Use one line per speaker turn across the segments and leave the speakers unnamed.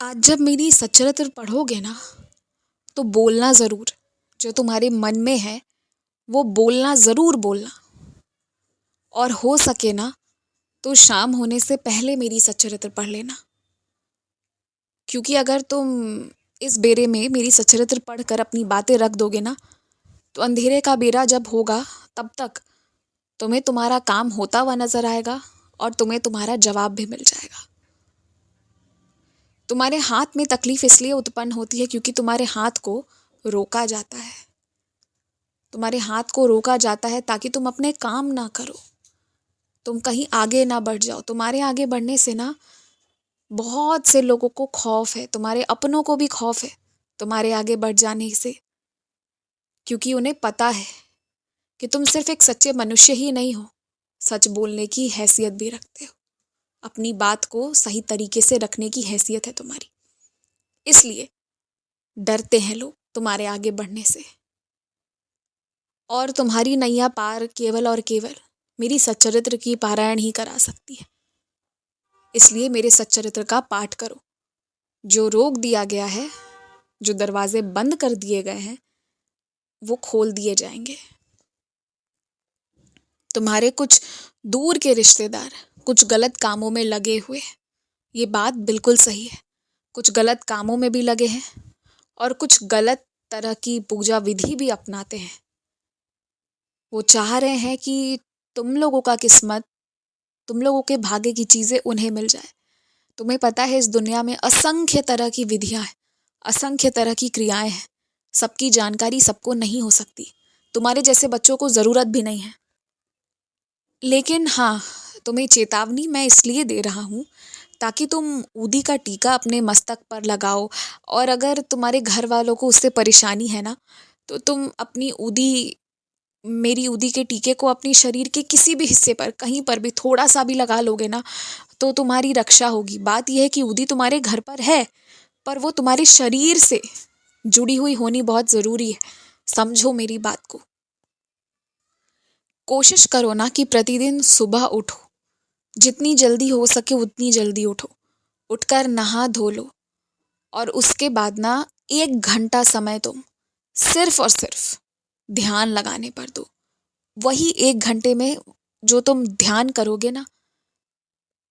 आज जब मेरी सच्चरित्र पढ़ोगे ना तो बोलना ज़रूर। जो तुम्हारे मन में है वो बोलना ज़रूर बोलना। और हो सके ना तो शाम होने से पहले मेरी सच्चरित्र पढ़ लेना। क्योंकि अगर तुम इस बेरे में मेरी सच्चरित्र पढ़कर अपनी बातें रख दोगे ना तो अंधेरे का बेरा जब होगा तब तक तुम्हें तुम्हारा काम होता हुआ नजर आएगा और तुम्हें तुम्हारा जवाब भी मिल जाएगा। तुम्हारे हाथ में तकलीफ इसलिए उत्पन्न होती है क्योंकि तुम्हारे हाथ को रोका जाता है। तुम्हारे हाथ को रोका जाता है ताकि तुम अपने काम ना करो, तुम कहीं आगे ना बढ़ जाओ। तुम्हारे आगे बढ़ने से ना बहुत से लोगों को खौफ है, तुम्हारे अपनों को भी खौफ है तुम्हारे आगे बढ़ जाने से, क्योंकि उन्हें पता है कि तुम सिर्फ एक सच्चे मनुष्य ही नहीं हो, सच बोलने की हैसियत भी रखते हो। अपनी बात को सही तरीके से रखने की हैसियत है तुम्हारी, इसलिए डरते हैं लोग तुम्हारे आगे बढ़ने से। और तुम्हारी नैया पार केवल और केवल मेरी सच्चरित्र की पारायण ही करा सकती है। इसलिए मेरे सच्चरित्र का पाठ करो। जो रोक दिया गया है, जो दरवाजे बंद कर दिए गए हैं, वो खोल दिए जाएंगे। तुम्हारे कुछ दूर के रिश्तेदार कुछ गलत कामों में लगे हुए, ये बात बिल्कुल सही है। कुछ गलत कामों में भी लगे हैं और कुछ गलत तरह की पूजा विधि भी अपनाते हैं। वो चाह रहे हैं कि तुम लोगों का किस्मत, तुम लोगों के भाग्य की चीजें उन्हें मिल जाए। तुम्हें पता है इस दुनिया में असंख्य तरह की विधियां हैं, असंख्य तरह की क्रियाएं हैं। सबकी जानकारी सबको नहीं हो सकती, तुम्हारे जैसे बच्चों को जरूरत भी नहीं है। लेकिन हाँ, तुम्हें चेतावनी मैं इसलिए दे रहा हूँ ताकि तुम ऊदी का टीका अपने मस्तक पर लगाओ। और अगर तुम्हारे घर वालों को उससे परेशानी है ना तो तुम अपनी ऊदी, मेरी ऊदी के टीके को अपनी शरीर के किसी भी हिस्से पर कहीं पर भी थोड़ा सा भी लगा लोगे ना तो तुम्हारी रक्षा होगी। बात यह है कि ऊदी तुम्हारे घर पर है पर वो तुम्हारे शरीर से जुड़ी हुई होनी बहुत ज़रूरी है। समझो मेरी बात को। कोशिश करो ना कि प्रतिदिन सुबह उठो, जितनी जल्दी हो सके उतनी जल्दी उठो। उठकर नहा धो लो और उसके बाद ना 1 घंटा समय तुम सिर्फ और सिर्फ ध्यान लगाने पर दो। वही 1 घंटे में जो तुम ध्यान करोगे ना,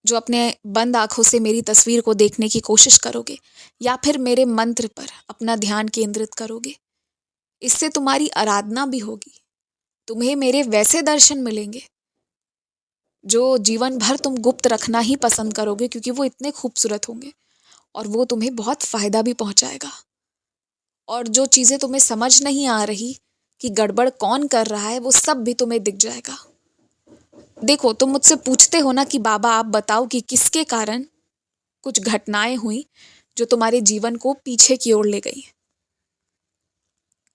जो अपने बंद आंखों से मेरी तस्वीर को देखने की कोशिश करोगे या फिर मेरे मंत्र पर अपना ध्यान केंद्रित करोगे, इससे तुम्हारी आराधना भी होगी। तुम्हें मेरे वैसे दर्शन मिलेंगे जो जीवन भर तुम गुप्त रखना ही पसंद करोगे, क्योंकि वो इतने खूबसूरत होंगे और वो तुम्हें बहुत फायदा भी पहुंचाएगा। और जो चीजें तुम्हें समझ नहीं आ रही कि गड़बड़ कौन कर रहा है, वो सब भी तुम्हें दिख जाएगा। देखो, तुम मुझसे पूछते हो ना कि बाबा आप बताओ कि किसके कारण कुछ घटनाएं हुई जो तुम्हारे जीवन को पीछे की ओर ले गई।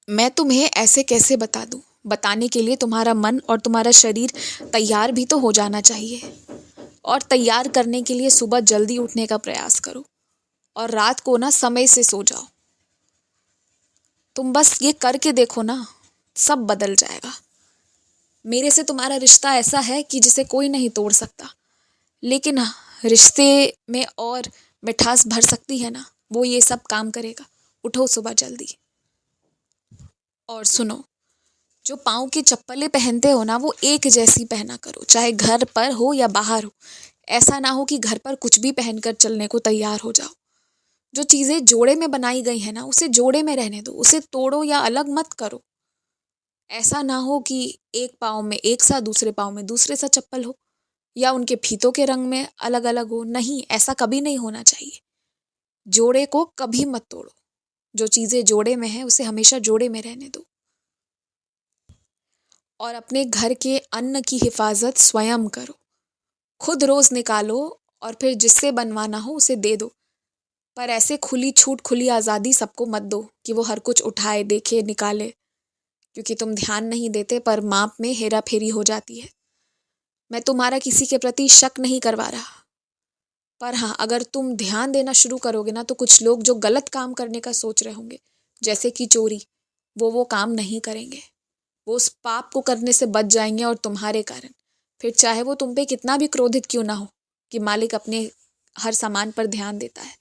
मैं तुम्हें ऐसे कैसे बता दूं? बताने के लिए तुम्हारा मन और तुम्हारा शरीर तैयार भी तो हो जाना चाहिए। और तैयार करने के लिए सुबह जल्दी उठने का प्रयास करो और रात को ना समय से सो जाओ। तुम बस ये करके देखो ना, सब बदल जाएगा। मेरे से तुम्हारा रिश्ता ऐसा है कि जिसे कोई नहीं तोड़ सकता। लेकिन हाँ, रिश्ते में और मिठास भर सकती है ना, वो ये सब काम करेगा। उठो सुबह जल्दी। और सुनो, जो पाँव की चप्पलें पहनते हो ना वो एक जैसी पहना करो, चाहे घर पर हो या बाहर हो। ऐसा ना हो कि घर पर कुछ भी पहनकर चलने को तैयार हो जाओ। जो चीजें जोड़े में बनाई गई है ना उसे जोड़े में रहने दो, उसे तोड़ो या अलग मत करो। ऐसा ना हो कि एक पाँव में एक सा, दूसरे पाँव में दूसरे सा चप्पल हो या उनके फीतों के रंग में अलग अलग हो। नहीं, ऐसा कभी नहीं होना चाहिए। जोड़े को कभी मत तोड़ो। जो चीजें जोड़े में है उसे हमेशा जोड़े में रहने दो। और अपने घर के अन्न की हिफाजत स्वयं करो। खुद रोज निकालो और फिर जिससे बनवाना हो उसे दे दो। पर ऐसे खुली छूट, खुली आज़ादी सबको मत दो कि वो हर कुछ उठाए, देखे, निकाले। क्योंकि तुम ध्यान नहीं देते पर माप में हेरा फेरी हो जाती है। मैं तुम्हारा किसी के प्रति शक नहीं करवा रहा, पर हाँ, अगर तुम ध्यान देना शुरू करोगे ना तो कुछ लोग जो गलत काम करने का सोच रहे होंगे, जैसे कि चोरी, वो काम नहीं करेंगे। वो उस पाप को करने से बच जाएंगे और तुम्हारे कारण फिर चाहे वो तुम पे कितना भी क्रोधित क्यों ना हो कि मालिक अपने हर सामान पर ध्यान देता है,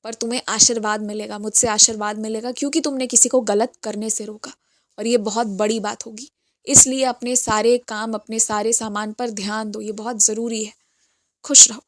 पर तुम्हें आशीर्वाद मिलेगा, मुझसे आशीर्वाद मिलेगा, क्योंकि तुमने किसी को गलत करने से रोका और ये बहुत बड़ी बात होगी। इसलिए अपने सारे काम, अपने सारे सामान पर ध्यान दो, ये बहुत ज़रूरी है। खुश रहो।